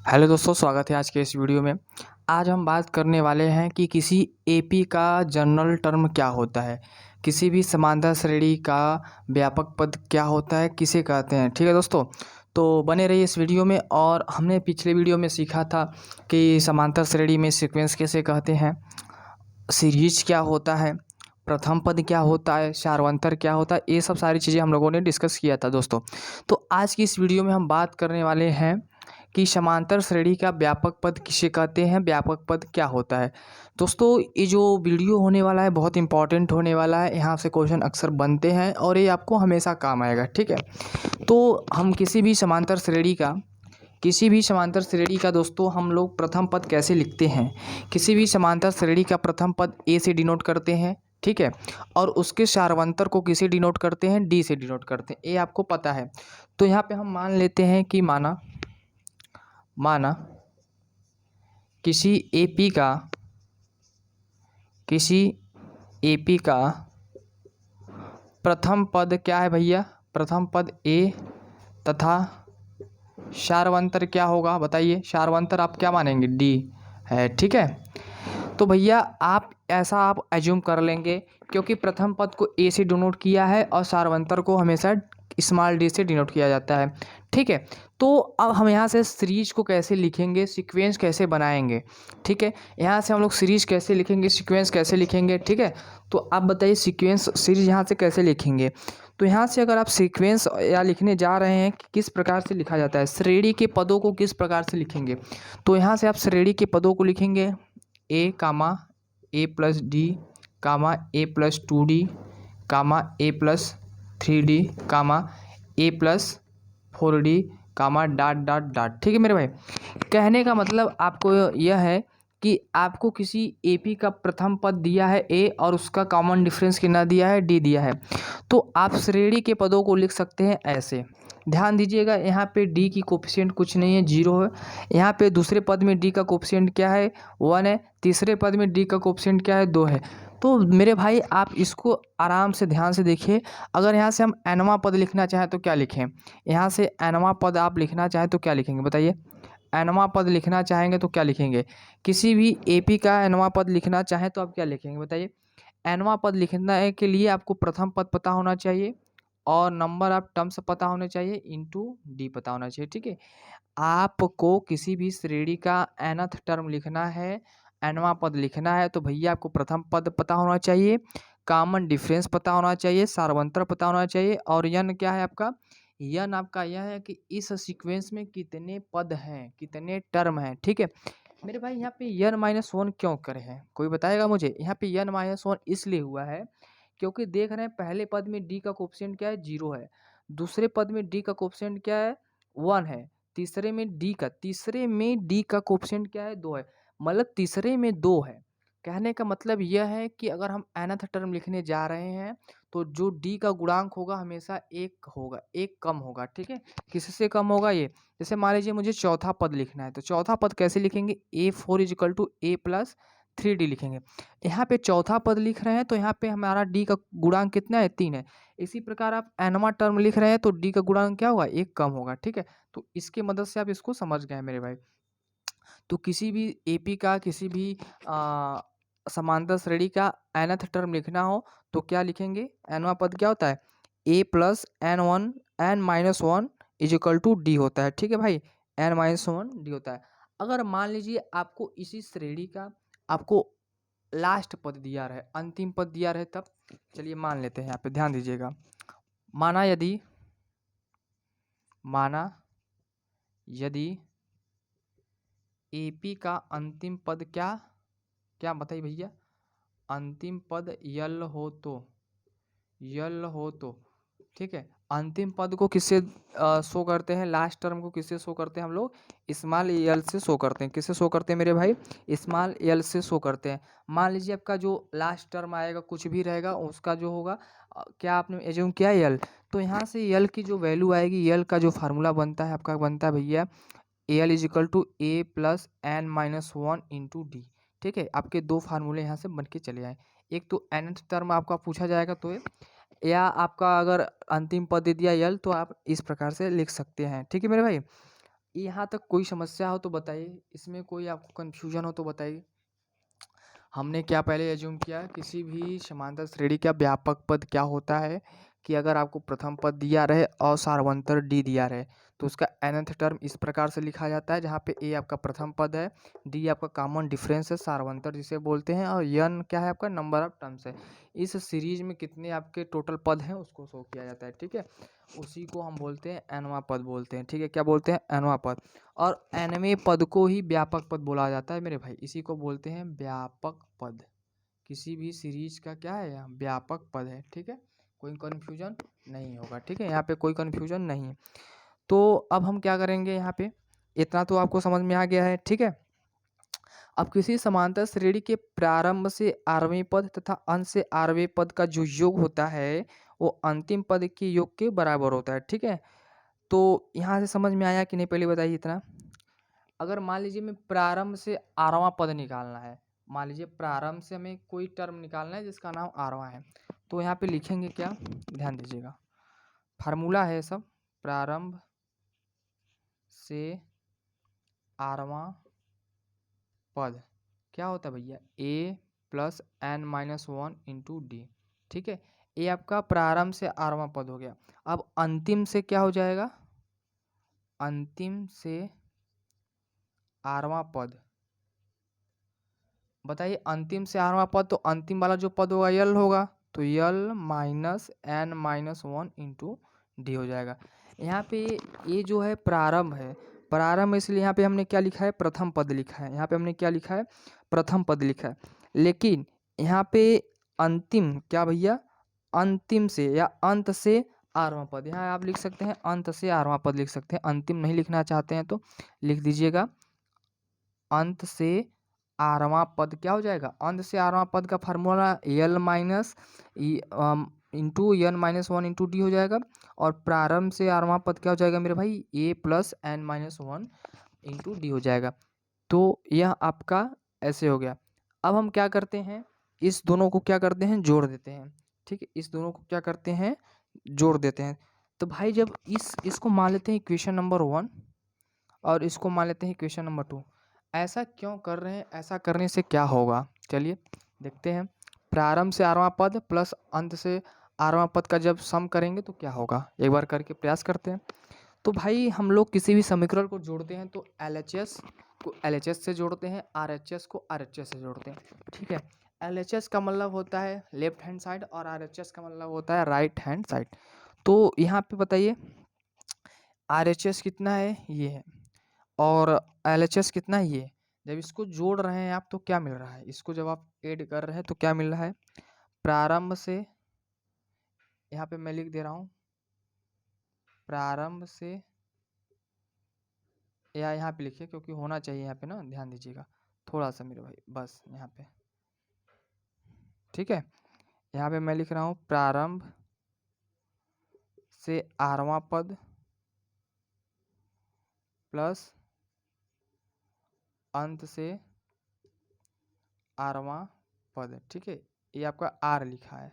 Hello दोस्तों, स्वागत है आज के इस वीडियो में। आज हम बात करने वाले हैं कि किसी एपी का जनरल टर्म क्या होता है, किसी भी समांतर श्रेणी का व्यापक पद क्या होता है, किसे कहते हैं। ठीक है दोस्तों, तो बने रहिए इस वीडियो में। और हमने पिछले वीडियो में सीखा था कि समांतर श्रेणी में सीक्वेंस कैसे कहते हैं, सीरीज क्या होता है, प्रथम पद क्या होता है, सारवंतर क्या होता है, ये सब सारी चीज़ें हम लोगों ने डिस्कस किया था दोस्तों। तो आज की इस वीडियो में हम बात करने वाले हैं कि समांतर श्रेणी का व्यापक पद किसे कहते हैं, व्यापक पद क्या होता है। दोस्तों, ये जो वीडियो होने वाला है बहुत इंपॉर्टेंट होने वाला है। यहाँ से क्वेश्चन अक्सर बनते हैं और ये आपको हमेशा काम आएगा। ठीक है, तो हम किसी भी समांतर श्रेणी का दोस्तों हम लोग प्रथम पद कैसे लिखते हैं। किसी भी समांतर श्रेणी का प्रथम पद ए से डिनोट करते हैं। ठीक है, और उसके सारवंतर को किसे डिनोट करते हैं, डी से डिनोट करते हैं, ये आपको पता है। तो यहाँ पे हम मान लेते हैं कि माना किसी एपी का प्रथम पद क्या है भैया, प्रथम पद ए तथा सारवंतर क्या होगा बताइए। सारवंतर आप क्या मानेंगे, डी है। ठीक है, तो भैया आप एज्यूम कर लेंगे क्योंकि प्रथम पद को ए से डिनोट किया है और सारवंतर को हमेशा स्मॉल डी से डिनोट किया जाता है। ठीक है, तो अब हम यहाँ से सीरीज को कैसे लिखेंगे, सीक्वेंस कैसे बनाएंगे। ठीक है, यहाँ से हम लोग सीरीज कैसे लिखेंगे, सीक्वेंस कैसे लिखेंगे। ठीक है, तो आप बताइए सीक्वेंस सीरीज यहाँ से कैसे लिखेंगे। तो यहाँ से अगर आप सीक्वेंस या लिखने जा रहे हैं कि किस प्रकार से लिखा जाता है, श्रेणी के पदों को किस प्रकार से लिखेंगे, तो यहाँ से आप श्रेणी के पदों को लिखेंगे ए कामा ए प्लस डी कामा ए प्लस 2d कामा ए प्लस 3d कामा ए प्लस 4d कामा डॉट डॉट डॉट। ठीक है मेरे भाई, कहने का मतलब आपको यह है कि आपको किसी एपी का प्रथम पद दिया है ए और उसका कॉमन डिफरेंस कितना दिया है, डी दिया है। तो आप श्रेणी के पदों को लिख सकते हैं ऐसे। ध्यान दीजिएगा, यहाँ पे डी की कोफिशिएंट कुछ नहीं है, 0 है। यहाँ पे दूसरे पद में डी का कोफिशिएंट क्या है, 1 है। तीसरे पद में डी का कोफिशिएंट क्या है, 2 है। तो मेरे भाई आप इसको आराम से ध्यान से देखिए। अगर यहाँ से हम एनवां पद लिखना चाहें तो क्या लिखें, यहाँ से एनवां पद आप लिखना चाहें तो क्या लिखेंगे बताइए। एनवां पद लिखना चाहेंगे तो क्या लिखेंगे, किसी भी एपी का एनवां पद लिखना चाहें तो आप क्या लिखेंगे बताइए। एनवां पद लिखने के लिए आपको प्रथम पद पता होना चाहिए और नंबर ऑफ टर्म्स पता होने चाहिए, इंटू डी पता होना चाहिए। ठीक है, आपको किसी भी श्रेणी का nth टर्म लिखना है, एनवां पद लिखना है, तो भैया आपको प्रथम पद पता होना चाहिए, कॉमन डिफरेंस पता होना चाहिए, सारवंतर पता होना चाहिए। और यन क्या है आपका, यन आपका यह है कि इस सीक्वेंस में कितने पद हैं, कितने टर्म हैं। ठीक है मेरे भाई, यहाँ पे n-1 क्यों करे हैं, कोई बताएगा मुझे। यहाँ पे n-1 इसलिए हुआ है क्योंकि देख रहे हैं पहले पद में डी का कोफिशिएंट क्या है, 0 है। दूसरे पद में डी का कोफिशिएंट क्या है, 1 है। तीसरे में डी का कोफिशिएंट क्या है, 2 है। मतलब तीसरे में 2 है। कहने का मतलब यह है कि अगर हम nth टर्म लिखने जा रहे हैं तो जो डी का गुणांक होगा हमेशा 1 होगा, 1 कम होगा। ठीक है, किससे कम होगा ये, जैसे मान लीजिए मुझे चौथा पद लिखना है तो चौथा पद कैसे लिखेंगे, A4 is equal to a plus 3d लिखेंगे। यहाँ पे चौथा पद लिख रहे हैं तो यहाँ पे हमारा डी का गुणांक कितना है, 3 है। इसी प्रकार आप एनवां टर्म लिख रहे हैं तो डी का गुणांक क्या होगा, 1 कम होगा। ठीक है, तो इसके मदद से आप इसको समझ गए मेरे भाई। तो किसी भी एपी का किसी भी समांतर श्रेणी का nth टर्म लिखना हो तो क्या लिखेंगे, एनवां पद क्या होता है, a plus n-1 equal to D होता है। ठीक है भाई, n-1 डी होता है। अगर मान लीजिए आपको इसी श्रेणी का आपको लास्ट पद दिया रहे, अंतिम पद दिया रहे, तब चलिए मान लेते हैं। यहाँ पे ध्यान दीजिएगा, माना यदि एपी का अंतिम पद क्या क्या बताइए भैया, अंतिम पद यल हो तो ठीक है, अंतिम पद को किससे शो करते हैं, लास्ट टर्म को किससे शो करते हैं हम लोग, स्मॉल यल से शो करते हैं। किससे शो करते हैं मेरे भाई, स्मॉल यल से शो करते हैं। मान लीजिए आपका जो लास्ट टर्म आएगा कुछ भी रहेगा उसका जो होगा क्या आपने एज्यूम किया यल, तो यहाँ से यल की जो वैल्यू आएगी, यल का जो फार्मूला बनता है आपका बनता है भैया L is equal to a plus n-1 into D. ठीक है, आपके दो फार्मूले यहाँ से बन के चले आए। एक तो nth टर्म आपका पूछा जाएगा तो या आपका अगर अंतिम पद दे दिया यल तो आप इस प्रकार से लिख सकते हैं। ठीक है मेरे भाई, यहाँ तक कोई समस्या हो तो बताइए, इसमें कोई आपको कन्फ्यूजन हो तो बताइए। हमने क्या पहले एज्यूम किया, किसी भी समांतर श्रेणी का व्यापक पद क्या होता है कि अगर आपको प्रथम पद दिया रहे और सार्वंतर डी दिया रहे तो उसका nth टर्म इस प्रकार से लिखा जाता है, जहाँ पे ए आपका प्रथम पद है, डी आपका कॉमन डिफरेंस है सार्वंतर जिसे बोलते हैं, और n क्या है आपका नंबर ऑफ टर्म्स है। इस सीरीज में कितने आपके टोटल पद हैं उसको शो किया जाता है, ठीक है। उसी को हम बोलते हैं nवां पद बोलते हैं, ठीक है। क्या बोलते हैं? nवां पद। और nवें पद को ही व्यापक पद बोला जाता है मेरे भाई, इसी को बोलते हैं व्यापक पद। किसी भी सीरीज का क्या है? यहाँ व्यापक पद है, ठीक है। कोई कन्फ्यूजन नहीं होगा, ठीक है, यहाँ पे कोई कन्फ्यूजन नहीं है। तो अब हम क्या करेंगे यहाँ पे, इतना तो आपको समझ में आ गया है, ठीक है। अब किसी समांतर श्रेणी के प्रारंभ से 8वें पद तथा अंत से 8वें पद का जो योग होता है वो अंतिम पद के योग के बराबर होता है, ठीक है। तो यहाँ से समझ में आया कि नहीं, पहले बताइए इतना। अगर मान लीजिए मैं प्रारंभ से 8वां पद निकालना है, मान लीजिए प्रारंभ से हमें कोई टर्म निकालना है जिसका नाम 8वां है, तो यहाँ पे लिखेंगे क्या, ध्यान दीजिएगा, फार्मूला है सब। प्रारंभ से 8वां पद क्या होता है भैया, a plus n-1 into D, ठीक है। ये आपका प्रारंभ से 8वां पद हो गया। अब अंतिम से क्या हो जाएगा, अंतिम से 8वां पद, बताइए अंतिम से 8वां पद, तो अंतिम वाला जो पद होगा यल होगा, तो यल माइनस n-1 इंटू डी हो जाएगा। यहाँ पे ये जो है प्रारंभ है, प्रारंभ इसलिए यहाँ पे हमने क्या लिखा है, प्रथम पद लिखा है, यहाँ पे हमने क्या लिखा है, प्रथम पद लिखा है। लेकिन यहाँ पे अंतिम क्या भैया, अंतिम से या अंत से 8वां पद, यहाँ आप लिख सकते हैं अंत से 8वां पद लिख सकते हैं, अंतिम नहीं लिखना चाहते हैं तो लिख दीजिएगा अंत से 8वां पद क्या हो जाएगा, अंत से 8वां पद का फार्मूला यल minus into n-1 into D हो जाएगा, और प्रारंभ से 8वां पद क्या हो जाएगा मेरे भाई, a plus n-1 into D हो जाएगा। तो यह आपका ऐसे हो गया। अब हम क्या करते हैं, इस दोनों को क्या करते हैं, जोड़ देते हैं, ठीक है, इस दोनों को क्या करते हैं, जोड़ देते हैं। तो भाई जब इसको मान लेते हैं इक्वेशन नंबर 1 और इसको मान लेते हैं इक्वेशन नंबर 2, ऐसा क्यों कर रहे हैं, ऐसा करने से क्या होगा, चलिए देखते हैं। प्रारंभ से 8वां पद प्लस अंत से 8वां पद का जब सम करेंगे तो क्या होगा, एक बार करके प्रयास करते हैं। तो भाई हम लोग किसी भी समीकरण को जोड़ते हैं तो LHS को LHS से जोड़ते हैं, RHS को RHS से जोड़ते हैं, ठीक है। LHS का मतलब होता है लेफ्ट हैंड साइड और RHS का मतलब होता है राइट हैंड साइड। तो यहाँ पे बताइए RHS कितना है, ये है, और LHS कितना है, ये। जब इसको जोड़ रहे हैं आप तो क्या मिल रहा है, इसको जब आप ऐड कर रहे हैं तो क्या मिल रहा है, प्रारंभ से, यहाँ पे मैं लिख दे रहा हूँ प्रारंभ से, या यहाँ पे लिखिए क्योंकि होना चाहिए यहाँ पे ना, ध्यान दीजिएगा थोड़ा सा मेरे भाई, बस यहाँ पे, ठीक है। यहाँ पे मैं लिख रहा हूँ प्रारंभ से 8वां पद प्लस अंत से 8वां पद, ठीक है। ये आपका R लिखा है,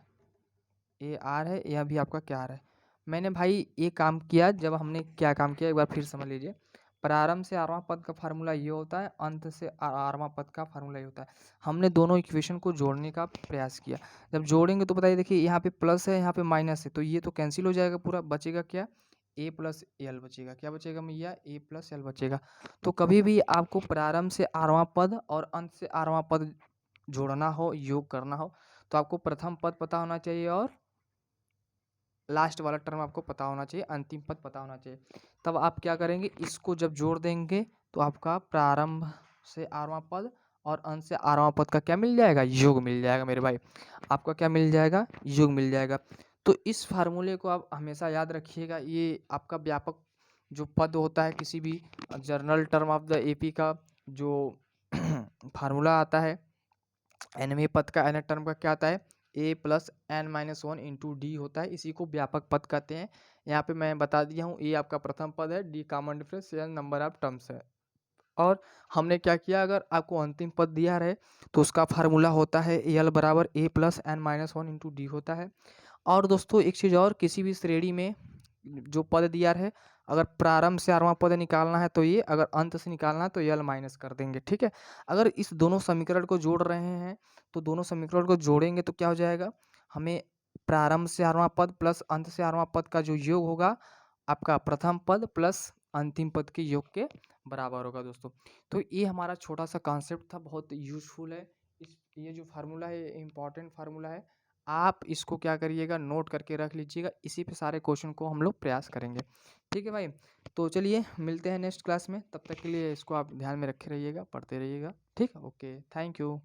ये R है, यह भी आपका क्या R है। मैंने भाई ये काम किया, जब हमने क्या काम किया एक बार फिर समझ लीजिए। प्रारंभ से 8वां पद का फार्मूला ये होता है, अंत से 8वां पद का फार्मूला ये होता है। हमने दोनों इक्वेशन को जोड़ने का प्रयास किया, जब जोड़ेंगे तो बताइए, देखिए यहाँ पे प्लस है, यहाँ पे माइनस है, तो ये तो कैंसिल हो जाएगा पूरा, बचेगा क्या, a प्लस एल बचेगा, क्या बचेगा भैया, a प्लस एल बचेगा। तो कभी भी आपको प्रारंभ से 8वां पद और अंत से 8वां पद जोड़ना हो, योग करना हो, तो आपको प्रथम पद पता होना चाहिए और लास्ट वाला टर्म आपको पता होना चाहिए, अंतिम पद पता होना चाहिए। तब आप क्या करेंगे, इसको जब जोड़ देंगे तो आपका प्रारंभ से 8वां पद और अंत से 8वां पद का क्या मिल जाएगा, योग मिल जाएगा मेरे भाई, आपका क्या मिल जाएगा, योग मिल जाएगा। तो इस फार्मूले को आप हमेशा याद रखिएगा, ये आपका व्यापक जो पद होता है किसी भी journal term of the AP का जो फार्मूला आता है, nवें पद का n टर्म का क्या आता है, a plus n-1 into D होता है, इसी को व्यापक पद कहते हैं। यहाँ पे मैं बता दिया हूँ, a आपका प्रथम पद है, d common difference, n number of terms है। और हमने क्या किया, अगर आपको अंतिम पद दिया रहे तो उसका फार्मूला होता है l बराबर a plus n-1 into D होता है। और दोस्तों एक चीज़ और, किसी भी श्रेणी में जो पद दिया रहे अगर प्रारंभ से आठवां पद निकालना है तो ये, अगर अंत से निकालना है तो यल माइनस कर देंगे, ठीक है। अगर इस दोनों समीकरण को जोड़ रहे हैं तो दोनों समीकरण को जोड़ेंगे तो क्या हो जाएगा, हमें प्रारंभ से आठवां पद प्लस अंत से आठवां पद का जो योग होगा आपका प्रथम पद प्लस अंतिम पद के योग के बराबर होगा दोस्तों। तो ये हमारा छोटा सा कॉन्सेप्ट था, बहुत यूज़फुल है। ये जो फार्मूला है ये इम्पॉर्टेंट फार्मूला है, आप इसको क्या करिएगा, नोट करके रख लीजिएगा। इसी पे सारे क्वेश्चन को हम लोग प्रयास करेंगे, ठीक है भाई। तो चलिए मिलते हैं नेक्स्ट क्लास में, तब तक के लिए इसको आप ध्यान में रखे रहिएगा, पढ़ते रहिएगा, ठीक है। Okay, thank you.